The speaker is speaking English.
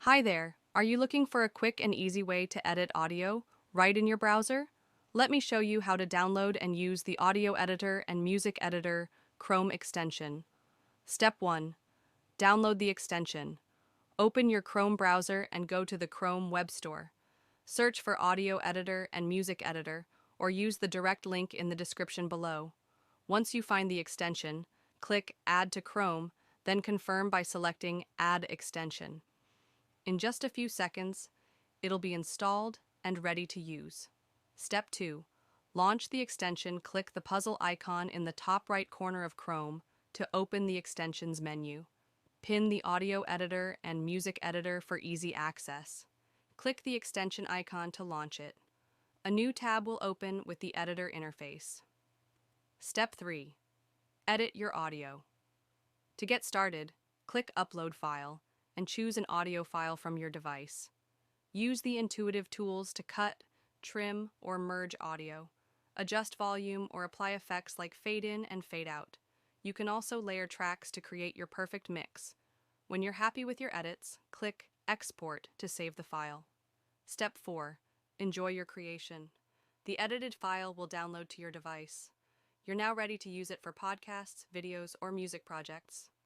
Hi there. Are you looking for a quick and easy way to edit audio right in your browser? Let me show you how to download and use the Audio Editor and Music Editor Chrome extension. Step 1. Download the extension. Open your Chrome browser and go to the Chrome Web Store. Search for Audio Editor and Music Editor or use the direct link in the description below. Once you find the extension, click Add to Chrome, then confirm by selecting Add Extension. In just a few seconds, it'll be installed and ready to use. Step 2. Launch the extension. Click the puzzle icon in the top right corner of Chrome to open the extensions menu. Pin the Audio Editor and Music Editor for easy access. Click the extension icon to launch it. A new tab will open with the editor interface. Step 3. Edit your audio. To get started, click Upload File and choose an audio file from your device. Use the intuitive tools to cut, trim, or merge audio, adjust volume, or apply effects like fade in and fade out. You can also layer tracks to create your perfect mix. When you're happy with your edits, click Export to save the file. Step 4. Enjoy your creation. The edited file will download to your device. You're now ready to use it for podcasts, videos, or music projects.